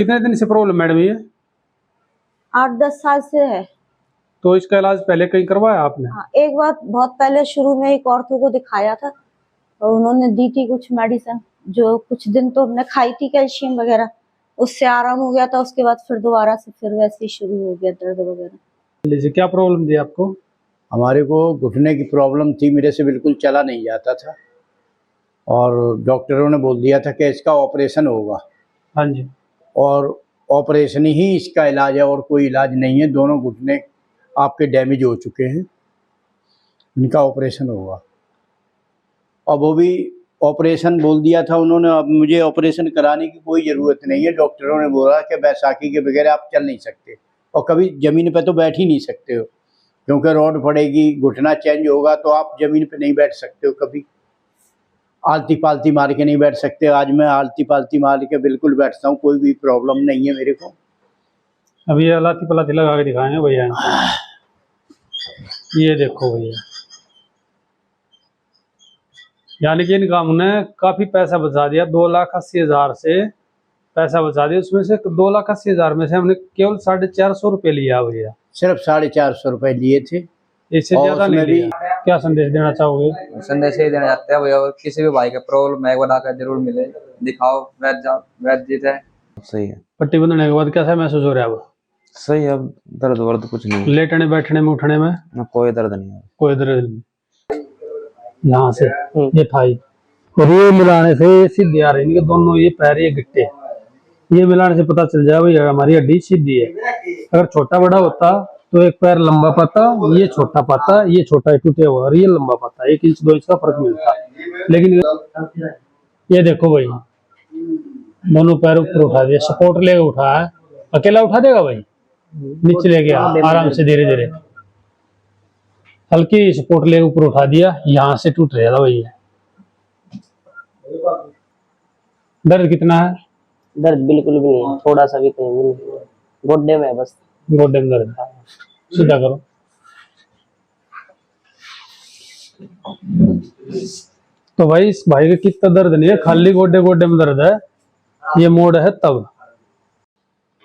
कितने दिन से प्रॉब्लम मैडम ये? 8-10 साल से है। तो इसका इलाज पहले कहीं करवाया आपने? हाँ, एक बार बहुत पहले शुरू में एक ऑर्थो को दिखाया था और उन्होंने दी थी कुछ मेडिसिन, जो कुछ दिन तो हमने खाई थी कैल्शियम वगैरह, उससे आराम हो गया था। उसके बाद फिर दोबारा से फिर वैसे ही शुरू हो गया दर्द वगैरह। लीजिए, क्या प्रॉब्लम थी आपको? हमारे को घुटने की प्रॉब्लम थी, मेरे से बिल्कुल चला नहीं जाता था और डॉक्टरों ने बोल दिया था कि इसका ऑपरेशन होगा। हाँ जी। और ऑपरेशन ही इसका इलाज है और कोई इलाज नहीं है। दोनों घुटने आपके डैमेज हो चुके हैं, इनका ऑपरेशन होगा। और वो भी ऑपरेशन बोल दिया था उन्होंने। अब मुझे ऑपरेशन कराने की कोई ज़रूरत नहीं है। डॉक्टरों ने बोला कि बैसाखी के बगैर आप चल नहीं सकते और कभी ज़मीन पे तो बैठ ही नहीं सकते हो, क्योंकि रोड पड़ेगी, घुटना चेंज होगा तो आप ज़मीन पे नहीं बैठ सकते हो। कभी आलती पालती मार के नहीं बैठ सकते। आज मैं आलती पालती मार के बिल्कुल बैठता हूँ, कोई भी प्रॉब्लम नहीं है मेरे को। अभी ये लाती पलाती लगा के दिखाएंगे भैया। ये देखो भैया, यानी कि इनका हमने काफी पैसा बचा दिया। 2,80,000 से पैसा बचा दिया। उसमें से 2,80,000 में से हमने केवल 450 रुपये लिया भैया। सिर्फ 450 रुपये लिए थे, इससे ज्यादा नहीं लिया। क्या संदेश देना चाहोगे? संदेश ये देना चाहते हैं भैया, किसी भी भाई का प्रॉब्लम है बता कर जरूर मिले, दिखाओ, वैद्य जीत है। सही है। पट्टी बंधने के बाद कैसा महसूस हो रहा है अब? सही है, अब दर्द वर्द कुछ नहीं, लेटने बैठने में उठने में ना कोई दर्द नहीं है। कोई दर्द नहीं। यहाँ से ये थाई और ये मिलाने से ये सीधी आ रही है, दोनों ये पैर ये गिट्टे, ये मिलाने से पता चल जाए भाई हमारी हड्डी सीधी है। अगर छोटा बड़ा होता तो एक पैर लंबा पाता, ये छोटा पाता, ये छोटा टूटे हुआ और ये लंबा पाता, 1 इंच 2 इंच का फर्क मिलता। लेकिन ये देखो भाई, दोनों पैर ऊपर उठा दिया, सपोर्ट लेके उठा है। अकेला उठा देगा भाई, नीचे ले गया आराम से, धीरे धीरे हल्की सपोर्ट लेके ऊपर उठा दिया। यहाँ से टूट रहा था भैया। दर्द कितना है? दर्द बिल्कुल भी नहीं है, थोड़ा सा भी कहीं भी नहीं, गोड्डे में है बस। गोड्डे में दर्द, सीधा करो। तो भाई इस भाई का कितना दर्द नहीं है, खाली गोड्डे गोड्डे में दर्द है। ये मोड़ है तब।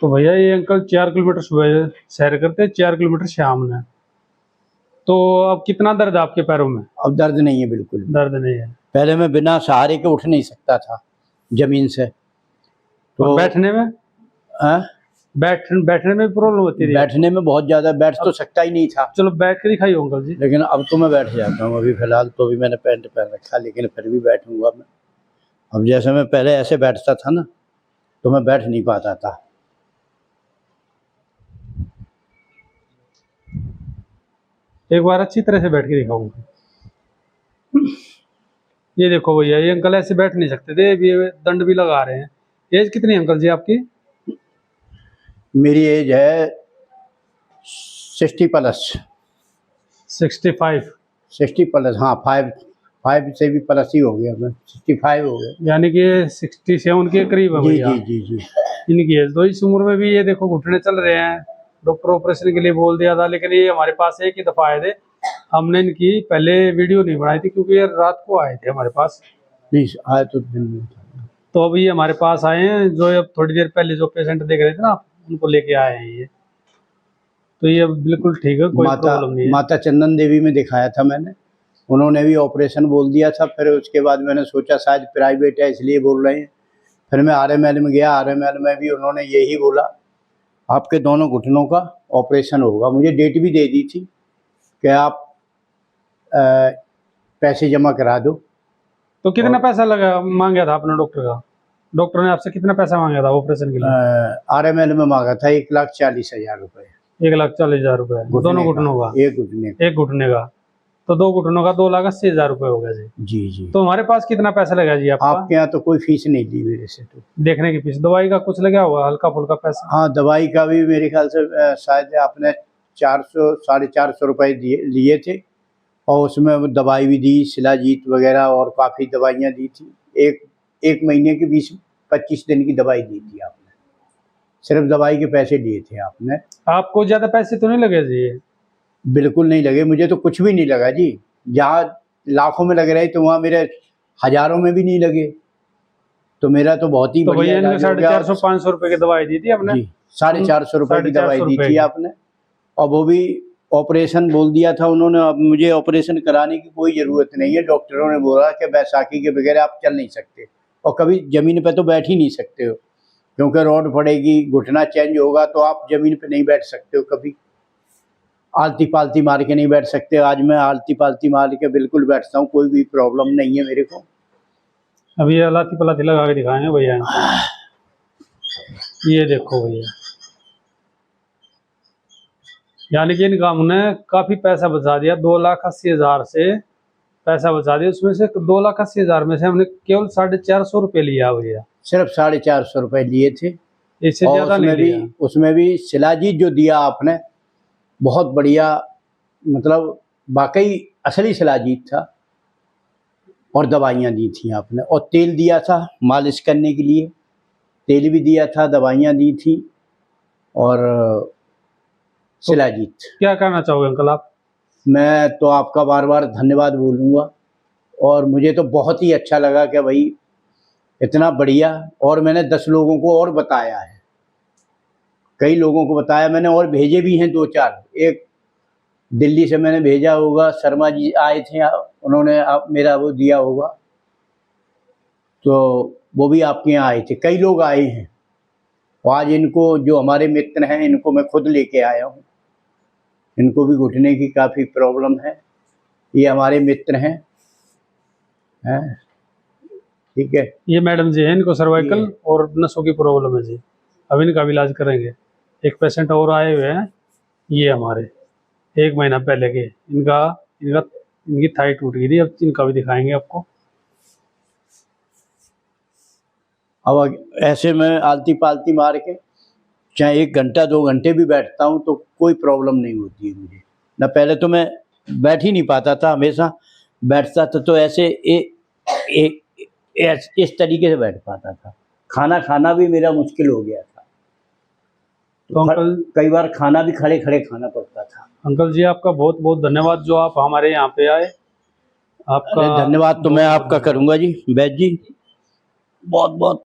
तो भैया ये अंकल 4 किलोमीटर सुबह सैर करते हैं, 4 किलोमीटर शाम में। तो अब कितना दर्द है आपके पैरों में? अब दर्द नहीं है, बिल्कुल दर्द नहीं है। पहले मैं बिना सहारे के उठ नहीं सकता था जमीन से। तो बैठने में बैठने में प्रॉब्लम होती थी? बैठने में बहुत ज्यादा, बैठ तो सकता ही नहीं था। चलो बैठ कर दिखाइए अंकल जी। लेकिन अब तो मैं बैठ जाता हूँ। अभी फिलहाल तो भी मैंने पैंट पहन रखा, लेकिन फिर भी बैठूंगा मैं। अब जैसे मैं पहले ऐसे बैठता था ना, तो मैं बैठ नहीं पाता था। एक बार अच्छी तरह से बैठ के दिखाऊंगा। ये देखो भैया, ये अंकल ऐसे बैठ नहीं सकते थे, ये दंड भी लगा रहे हैं। एज कितनी है अंकल जी आपकी? मेरी एज है 60 प्लस। 65? 60 प्लस, हाँ। 5 से भी प्लस ही हो गया, मैं 65 हो गया। यानी कि 67 के करीब है जी भैया। जी जी जी। इनकी एज तो इस उम्र में भी ये देखो घुटने चल रहे हैं। डॉक्टर ऑपरेशन के लिए बोल दिया था, लेकिन ये हमारे पास एक ही दफा आए थे। हमने इनकी पहले वीडियो नहीं बनाई थी, क्योंकि ये रात को आए थे हमारे पास। प्लीज आए तो दिन में। तो अभी ये हमारे पास आए हैं, जो अब थोड़ी देर पहले जो पेशेंट देख रहे थे ना, उनको लेके आए हैं ये। तो ये बिल्कुल ठीक है, कोई प्रॉब्लम नहीं है। माता चंदन देवी में दिखाया था मैंने, उन्होंने भी ऑपरेशन बोल दिया था। फिर उसके बाद मैंने सोचा शायद प्राइवेट है इसलिए बोल रहे हैं। फिर मैं RML में गया, RML में भी उन्होंने यही बोला, आपके दोनों घुटनों का ऑपरेशन होगा। मुझे डेट भी दे दी थी कि आप पैसे जमा करा दो। तो कितना पैसा लगा मांगा था आपने डॉक्टर का? डॉक्टर ने आपसे कितना पैसा मांगा था ऑपरेशन के लिए? RML में मांगा था 1,40,000 रुपये। 1,40,000 रुपये दोनों घुटनों का? एक घुटने का। तो 2 घुटनों का 2,80,000 रुपये हो गया जी। जी जी। तो हमारे पास कितना पैसा लगा जी आपका? आपके यहाँ तो कोई फीस नहीं दी मेरे से। तो देखने की फीस, दवाई का कुछ लगा हुआ हल्का फुल्का पैसा? हाँ, दवाई का भी मेरे ख्याल से शायद आपने 400 450 रुपये लिए थे, और उसमें दवाई भी दी, शिलाजीत वगैरह और काफ़ी दवाइयाँ दी थी। एक महीने की 20-25 दिन की दवाई दी थी आपने। सिर्फ दवाई के पैसे दिए थे आपने। आपको ज़्यादा पैसे तो नहीं लगे जी? बिल्कुल नहीं लगे, मुझे तो कुछ भी नहीं लगा जी। जहाँ लाखों में लग रहे तो वहाँ मेरे हज़ारों में भी नहीं लगे। तो मेरा तो बहुत ही तो बढ़िया भैया इनके इलाज हो गया। 450-500 रुपए की दवाई दी थी आपने? जी 450 रुपए की दवाई 450 दी रुपए थी की। आपने, और वो भी ऑपरेशन बोल दिया था उन्होंने। अब मुझे ऑपरेशन कराने की कोई ज़रूरत नहीं है, डॉक्टरों ने बोला कि बैसाखी के बगैर आप चल नहीं सकते और कभी ज़मीन पे तो बैठ ही नहीं सकते हो, क्योंकि रोड पड़ेगी, घुटना चेंज होगा तो आप ज़मीन पे नहीं बैठ सकते हो, कभी आलती पालती मार के नहीं बैठ सकते। आज मैं आलती पालती मार के बिल्कुल बैठता हूँ, कोई भी प्रॉब्लम नहीं है मेरे को। अभी ये लाती पलाती लगा के दिखाएंगे भैया इनको। ये देखो भैया, यानी कि इनका हमने काफी पैसा बचा दिया। 2,80,000 से पैसा बचा दिया, उसमें से 2,80,000 में से हमने केवल 450 रुपये लिया भैया, सिर्फ 450 रुपए लिए थे। इससे और ज्यादा नहीं लिया। उसमें भी शिलाजीत जो दिया आपने बहुत बढ़िया, मतलब वाकई असली शिलाजीत था। और दवाइयाँ दी थी आपने, और तेल दिया था मालिश करने के लिए, तेल भी दिया था, दवाइयाँ दी थी और शिलाजीत। क्या कहना चाहोगे अंकल आप? मैं तो आपका बार बार धन्यवाद बोलूँगा, और मुझे तो बहुत ही अच्छा लगा कि भाई इतना बढ़िया। और मैंने 10 लोगों को और बताया है, कई लोगों को बताया मैंने, और भेजे भी हैं 2-4। एक दिल्ली से मैंने भेजा होगा, शर्मा जी आए थे, उन्होंने मेरा वो दिया होगा, तो वो भी आपके यहाँ आए थे, कई लोग आए हैं। और आज इनको, जो हमारे मित्र हैं, इनको मैं खुद लेके आया हूँ। इनको भी घुटने की काफ़ी प्रॉब्लम है, ये हमारे मित्र हैं, ठीक है। ये मैडम जी हैं, इनको सर्वाइकल और नसों की प्रॉब्लम है जी। अब इनका भी इलाज करेंगे। एक पेशेंट और आए हुए हैं, ये हमारे 1 महीना पहले के, इनकी थाई टूट गई थी। अब इनका भी दिखाएंगे आपको। अब ऐसे मैं आलती पालती मार के चाहे 1 घंटा 2 घंटे भी बैठता हूँ तो कोई प्रॉब्लम नहीं होती है मुझे। ना पहले तो मैं बैठ ही नहीं पाता था, हमेशा बैठता था तो ऐसे इस तरीके से बैठ पाता था। खाना खाना भी मेरा मुश्किल हो गया था, तो अंकल, कई बार खाना भी खड़े खड़े खाना पड़ता था। अंकल जी आपका बहुत बहुत धन्यवाद जो आप हमारे यहाँ पे आए। आपका धन्यवाद तो मैं आपका करूँगा जी, वैद्य जी, बहुत बहुत